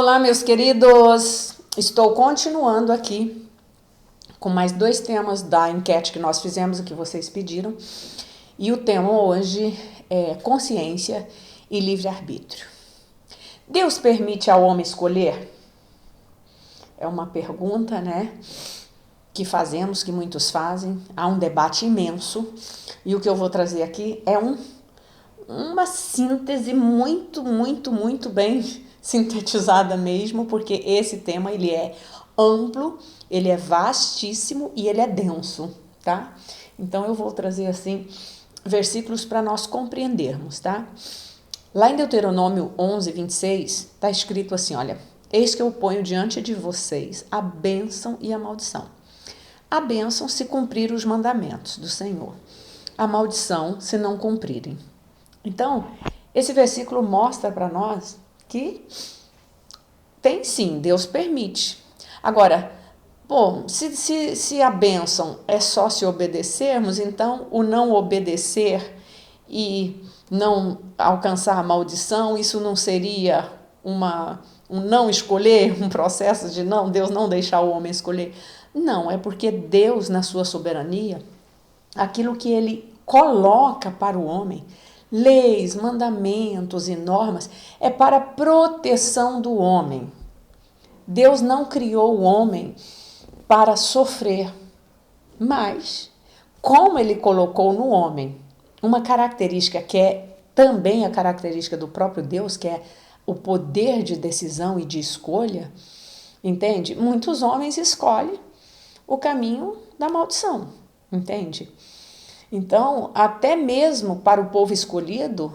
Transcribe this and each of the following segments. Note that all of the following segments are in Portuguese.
Olá, meus queridos! Estou continuando aqui com mais 2 temas da enquete que nós fizemos e que vocês pediram. E o tema hoje é consciência e livre-arbítrio. Deus permite ao homem escolher? É uma pergunta, né, que fazemos, que muitos fazem. Há um debate imenso. E o que eu vou trazer aqui é uma síntese muito bem sintetizada mesmo, porque esse tema ele é amplo, ele é vastíssimo e ele é denso, tá? Então eu vou trazer assim versículos para nós compreendermos, tá? Lá em Deuteronômio 11:26 está escrito assim, olha: eis que eu ponho diante de vocês a bênção e a maldição. A bênção se cumprir os mandamentos do Senhor, a maldição se não cumprirem. Então, esse versículo mostra para nós que tem sim, Deus permite. Agora, bom, se a bênção é só se obedecermos, então o não obedecer e não alcançar a maldição, isso não seria um não escolher, um processo de não, Deus não deixar o homem escolher? Não, é porque Deus, na sua soberania, aquilo que ele coloca para o homem, leis, mandamentos e normas, é para a proteção do homem. Deus não criou o homem para sofrer, mas como ele colocou no homem uma característica que é também a característica do próprio Deus, que é o poder de decisão e de escolha, entende? Muitos homens escolhem o caminho da maldição, entende? Então, até mesmo para o povo escolhido,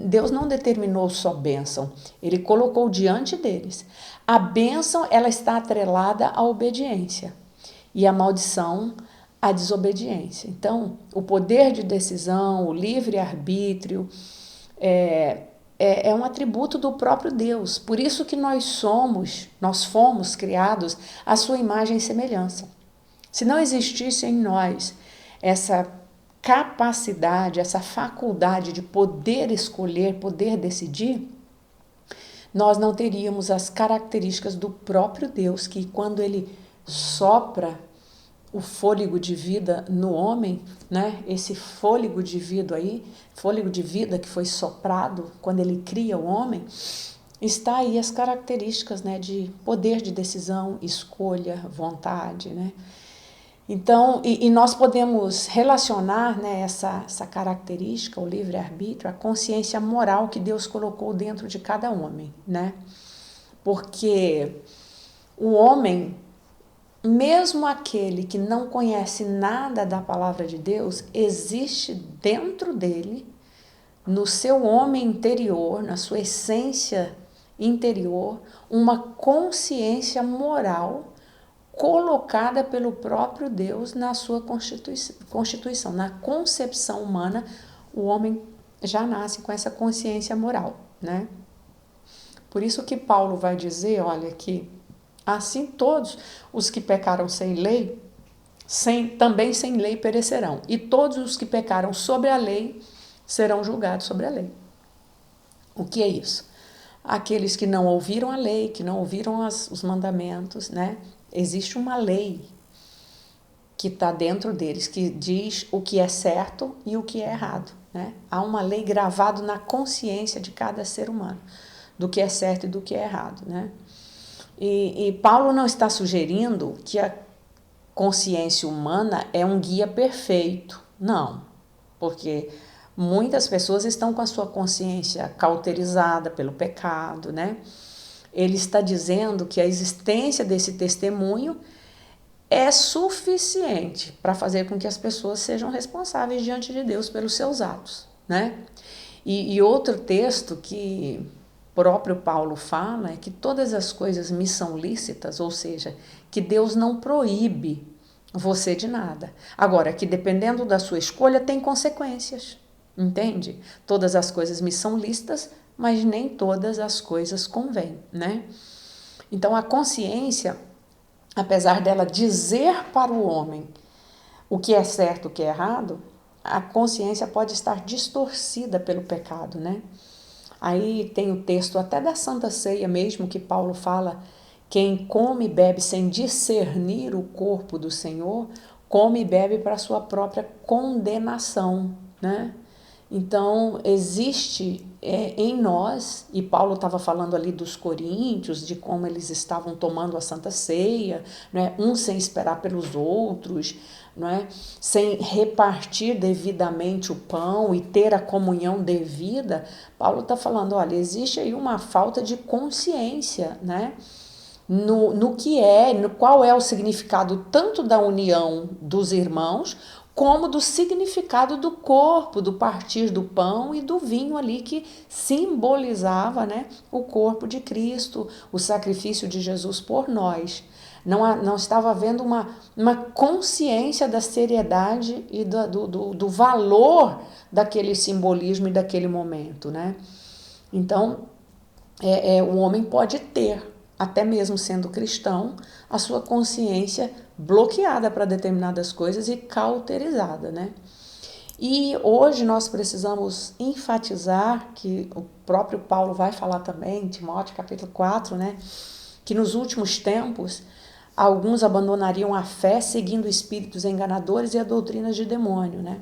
Deus não determinou só bênção, ele colocou diante deles. A bênção, ela está atrelada à obediência e a maldição à desobediência. Então, o poder de decisão, o livre-arbítrio é um atributo do próprio Deus. Por isso que nós fomos criados à sua imagem e semelhança. Se não existisse em nós essa capacidade, essa faculdade de poder escolher, poder decidir, nós não teríamos as características do próprio Deus, que quando ele sopra o fôlego de vida no homem, né? Esse fôlego de vida aí, fôlego de vida que foi soprado quando ele cria o homem, está aí as características, né, de poder de decisão, escolha, vontade, né? Então, e nós podemos relacionar, né, essa característica, o livre-arbítrio, a consciência moral que Deus colocou dentro de cada homem, né? Porque o homem, mesmo aquele que não conhece nada da palavra de Deus, existe dentro dele, no seu homem interior, na sua essência interior, uma consciência moral colocada pelo próprio Deus na sua constituição. Na concepção humana, o homem já nasce com essa consciência moral, né? Por isso que Paulo vai dizer, olha, que assim todos os que pecaram sem lei, também sem lei perecerão. E todos os que pecaram sobre a lei serão julgados sobre a lei. O que é isso? Aqueles que não ouviram a lei, que não ouviram os mandamentos, né? Existe uma lei que está dentro deles, que diz o que é certo e o que é errado, né? Há uma lei gravada na consciência de cada ser humano, do que é certo e do que é errado, né? E Paulo não está sugerindo que a consciência humana é um guia perfeito, não, porque muitas pessoas estão com a sua consciência cauterizada pelo pecado, né? Ele está dizendo que a existência desse testemunho é suficiente para fazer com que as pessoas sejam responsáveis diante de Deus pelos seus atos, né? E outro texto que próprio Paulo fala é que todas as coisas me são lícitas, ou seja, que Deus não proíbe você de nada. Agora, que dependendo da sua escolha tem consequências, entende? Todas as coisas me são lícitas, mas nem todas as coisas convêm, né? Então, a consciência, apesar dela dizer para o homem o que é certo, o que é errado, a consciência pode estar distorcida pelo pecado, né? Aí tem o texto até da Santa Ceia mesmo, que Paulo fala: quem come e bebe sem discernir o corpo do Senhor, come e bebe para a sua própria condenação, né? Então, existe em nós, e Paulo estava falando ali dos coríntios, de como eles estavam tomando a Santa Ceia, né? Um sem esperar pelos outros, né? Sem repartir devidamente o pão e ter a comunhão devida. Paulo está falando, olha, existe aí uma falta de consciência, né? No que no qual é o significado tanto da união dos irmãos, como do significado do corpo, do partir do pão e do vinho ali, que simbolizava, né, o corpo de Cristo, o sacrifício de Jesus por nós. Não estava havendo uma consciência da seriedade e do valor daquele simbolismo e daquele momento, né? Então, o homem pode ter, até mesmo sendo cristão, a sua consciência bloqueada para determinadas coisas e cauterizada, né? E hoje nós precisamos enfatizar, que o próprio Paulo vai falar também, em Timóteo capítulo 4, né? Que nos últimos tempos alguns abandonariam a fé seguindo espíritos enganadores e a doutrinas de demônio, né?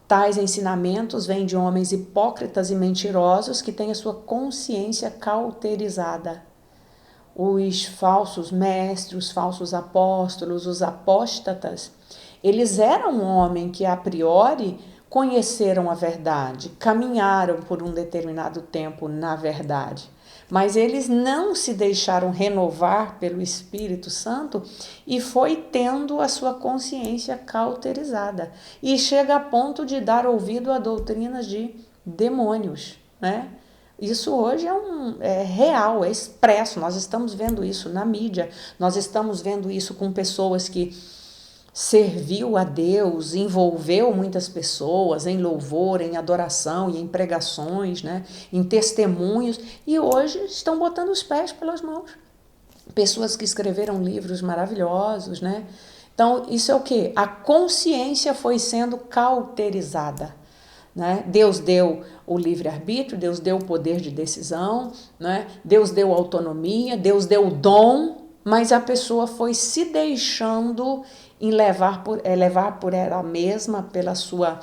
Tais ensinamentos vêm de homens hipócritas e mentirosos que têm a sua consciência cauterizada. Os falsos mestres, os falsos apóstolos, os apóstatas, eles eram um homem que a priori conheceram a verdade, caminharam por um determinado tempo na verdade, mas eles não se deixaram renovar pelo Espírito Santo e foi tendo a sua consciência cauterizada e chega a ponto de dar ouvido a doutrinas de demônios, né? Isso hoje é real, é expresso, nós estamos vendo isso na mídia, nós estamos vendo isso com pessoas que serviu a Deus, envolveu muitas pessoas em louvor, em adoração e em pregações, né, em testemunhos, e hoje estão botando os pés pelas mãos. Pessoas que escreveram livros maravilhosos, né? Então, isso é o quê? A consciência foi sendo cauterizada. Né? Deus deu o livre-arbítrio, Deus deu o poder de decisão, né? Deus deu autonomia, Deus deu o dom, mas a pessoa foi se deixando levar por ela mesma, pela sua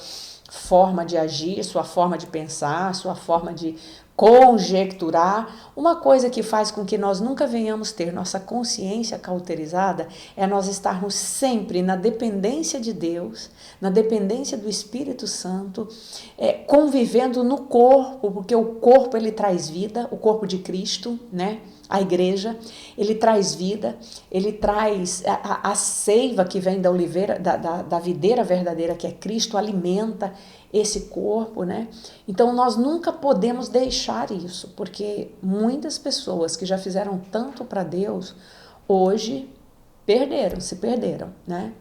forma de agir, sua forma de pensar, sua forma de conjecturar. Uma coisa que faz com que nós nunca venhamos ter nossa consciência cauterizada é nós estarmos sempre na dependência de Deus, na dependência do Espírito Santo, convivendo no corpo, porque o corpo ele traz vida, o corpo de Cristo, né? A igreja, ele traz vida, ele traz a seiva que vem da oliveira, da videira verdadeira, que é Cristo, alimenta esse corpo, né? Então nós nunca podemos deixar isso, porque muitas pessoas que já fizeram tanto para Deus, hoje se perderam, né?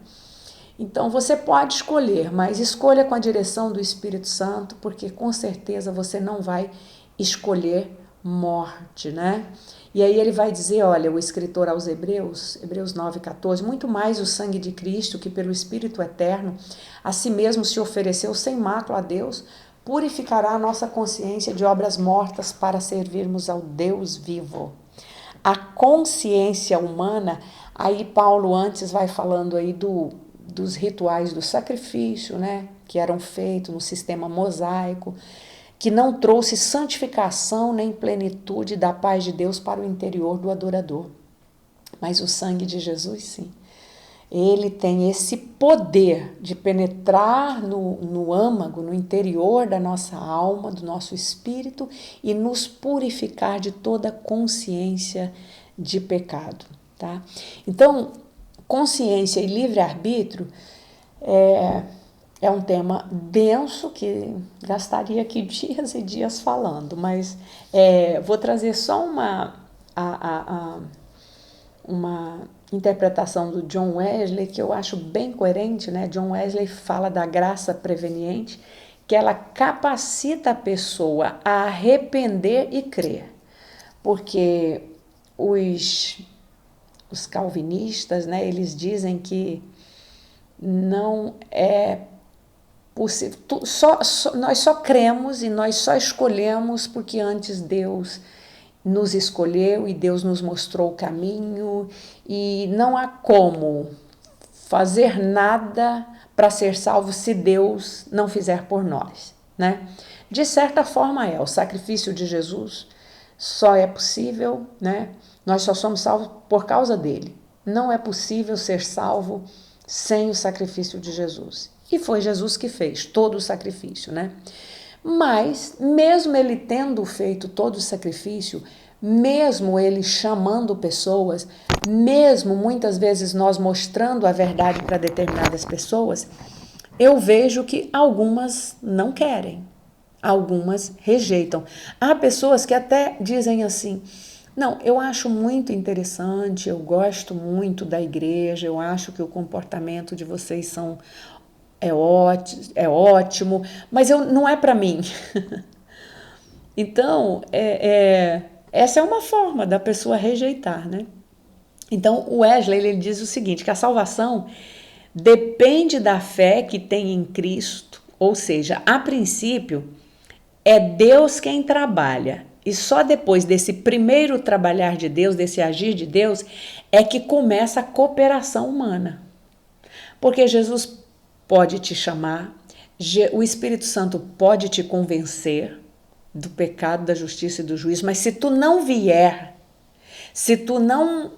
Então você pode escolher, mas escolha com a direção do Espírito Santo, porque com certeza você não vai escolher morte, né? E aí ele vai dizer, olha, o escritor aos Hebreus 9,14, muito mais o sangue de Cristo, que pelo Espírito eterno, a si mesmo se ofereceu sem mácula a Deus, purificará a nossa consciência de obras mortas para servirmos ao Deus vivo. A consciência humana, aí Paulo antes vai falando aí dos rituais do sacrifício, né, que eram feitos no sistema mosaico, que não trouxe santificação nem plenitude da paz de Deus para o interior do adorador. Mas o sangue de Jesus, sim. Ele tem esse poder de penetrar no âmago, no interior da nossa alma, do nosso espírito e nos purificar de toda consciência de pecado, tá? Então, consciência e livre-arbítrio é um tema denso que gastaria aqui dias e dias falando, mas vou trazer só uma interpretação do John Wesley que eu acho bem coerente, né? John Wesley fala da graça preveniente, que ela capacita a pessoa a arrepender e crer, porque os calvinistas, né, eles dizem que não é Nós só cremos e nós só escolhemos porque antes Deus nos escolheu e Deus nos mostrou o caminho, e não há como fazer nada para ser salvo se Deus não fizer por nós, né? De certa forma o sacrifício de Jesus só é possível, né? Nós só somos salvos por causa dele. Não é possível ser salvo sem o sacrifício de Jesus. E foi Jesus que fez todo o sacrifício, né? Mas, mesmo ele tendo feito todo o sacrifício, mesmo ele chamando pessoas, mesmo muitas vezes nós mostrando a verdade para determinadas pessoas, eu vejo que algumas não querem, algumas rejeitam. Há pessoas que até dizem assim: não, eu acho muito interessante, eu gosto muito da igreja, eu acho que o comportamento de vocês é ótimo, mas não é para mim. Então, essa é uma forma da pessoa rejeitar, né? Então, o Wesley ele diz o seguinte, que a salvação depende da fé que tem em Cristo, ou seja, a princípio, é Deus quem trabalha, e só depois desse primeiro trabalhar de Deus, desse agir de Deus, é que começa a cooperação humana. Porque Jesus pode te chamar, o Espírito Santo pode te convencer do pecado, da justiça e do juízo, mas se tu não vier, se tu não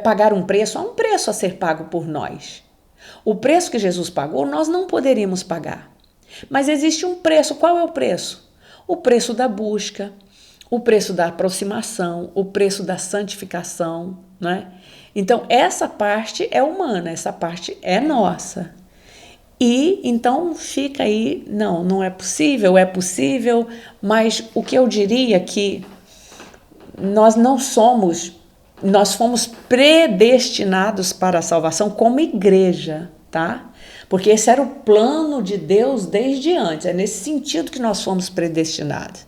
pagar um preço, há um preço a ser pago por nós. O preço que Jesus pagou, nós não poderíamos pagar. Mas existe um preço. Qual é o preço? O preço da busca, o preço da aproximação, o preço da santificação, né? Então, essa parte é humana, essa parte é nossa. E então fica aí, não é possível, mas o que eu diria que nós fomos predestinados para a salvação como igreja, tá? Porque esse era o plano de Deus desde antes, é nesse sentido que nós fomos predestinados.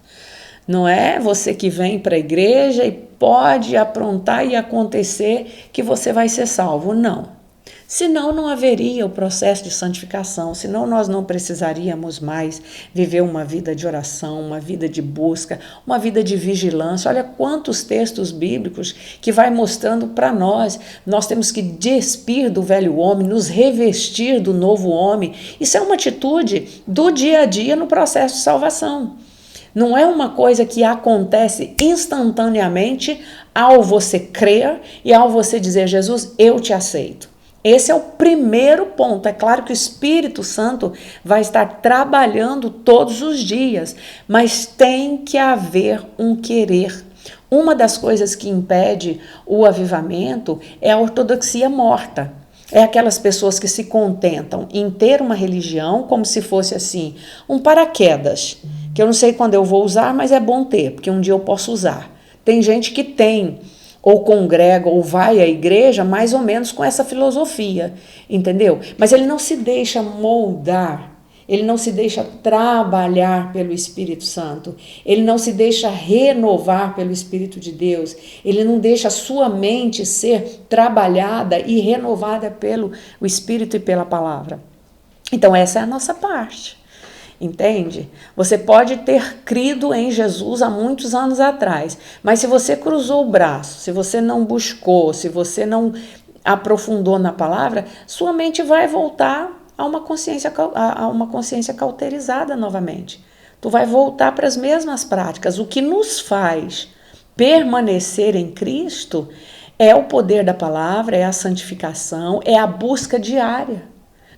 Não é você que vem para a igreja e pode aprontar e acontecer que você vai ser salvo, não. Senão não haveria o processo de santificação, senão nós não precisaríamos mais viver uma vida de oração, uma vida de busca, uma vida de vigilância. Olha quantos textos bíblicos que vai mostrando para nós temos que despir do velho homem, nos revestir do novo homem. Isso é uma atitude do dia a dia no processo de salvação. Não é uma coisa que acontece instantaneamente ao você crer e ao você dizer: Jesus, eu te aceito. Esse é o primeiro ponto. É claro que o Espírito Santo vai estar trabalhando todos os dias, mas tem que haver um querer. Uma das coisas que impede o avivamento é a ortodoxia morta. É aquelas pessoas que se contentam em ter uma religião como se fosse assim, um paraquedas, que eu não sei quando eu vou usar, mas é bom ter, porque um dia eu posso usar. Tem gente que tem ou congrega, ou vai à igreja, mais ou menos com essa filosofia, entendeu? Mas ele não se deixa moldar, ele não se deixa trabalhar pelo Espírito Santo, ele não se deixa renovar pelo Espírito de Deus, ele não deixa a sua mente ser trabalhada e renovada pelo Espírito e pela palavra. Então essa é a nossa parte. Entende? Você pode ter crido em Jesus há muitos anos atrás, mas se você cruzou o braço, se você não buscou, se você não aprofundou na palavra, sua mente vai voltar a uma consciência cauterizada novamente. Tu vai voltar para as mesmas práticas. O que nos faz permanecer em Cristo é o poder da palavra, é a santificação, é a busca diária.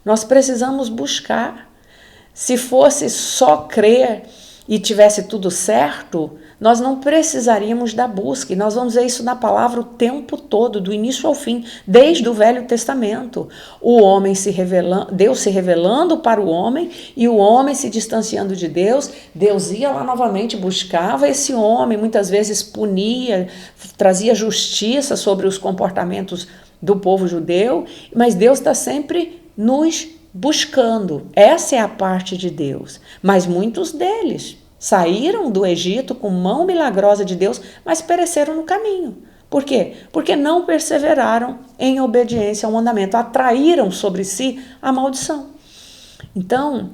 Nós precisamos buscar. Se fosse só crer e tivesse tudo certo, nós não precisaríamos da busca. E nós vamos ver isso na palavra o tempo todo, do início ao fim, desde o Velho Testamento. O homem se revelando, Deus se revelando para o homem e o homem se distanciando de Deus. Deus ia lá novamente, buscava esse homem, muitas vezes punia, trazia justiça sobre os comportamentos do povo judeu, mas Deus está sempre nos buscando. Essa é a parte de Deus. Mas muitos deles saíram do Egito com mão milagrosa de Deus, mas pereceram no caminho. Por quê? Porque não perseveraram em obediência ao mandamento, atraíram sobre si a maldição. Então,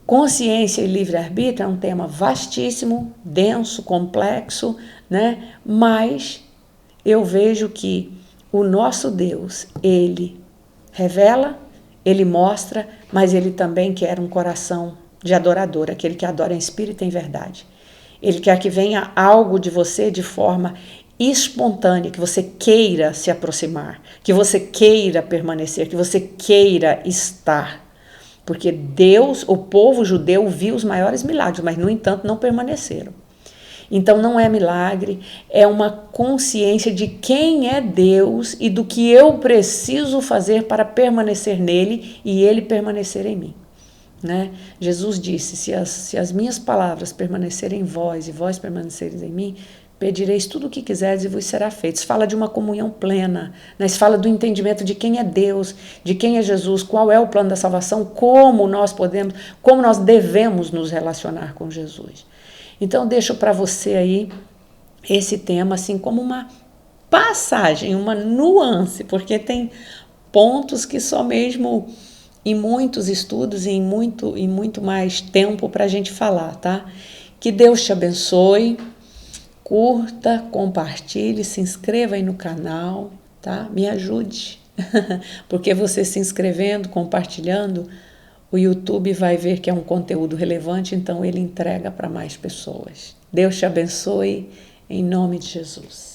consciência e livre-arbítrio é um tema vastíssimo, denso, complexo, né? Mas eu vejo que o nosso Deus, ele revela, ele mostra, mas ele também quer um coração de adorador, aquele que adora em espírito e em verdade. Ele quer que venha algo de você de forma espontânea, que você queira se aproximar, que você queira permanecer, que você queira estar. Porque Deus, o povo judeu viu os maiores milagres, mas no entanto não permaneceram. Então não é milagre, é uma consciência de quem é Deus e do que eu preciso fazer para permanecer nele e ele permanecer em mim. Né? Jesus disse, se as minhas palavras permanecerem em vós e vós permanecereis em mim, pedireis tudo o que quiserdes e vos será feito. Isso fala de uma comunhão plena, né? Isso fala do entendimento de quem é Deus, de quem é Jesus, qual é o plano da salvação, como nós devemos nos relacionar com Jesus. Então deixo para você aí esse tema assim como uma passagem, uma nuance, porque tem pontos que só mesmo em muitos estudos e em muito mais tempo para a gente falar, tá? Que Deus te abençoe, curta, compartilhe, se inscreva aí no canal, tá? Me ajude, porque você se inscrevendo, compartilhando, o YouTube vai ver que é um conteúdo relevante, então ele entrega para mais pessoas. Deus te abençoe, em nome de Jesus.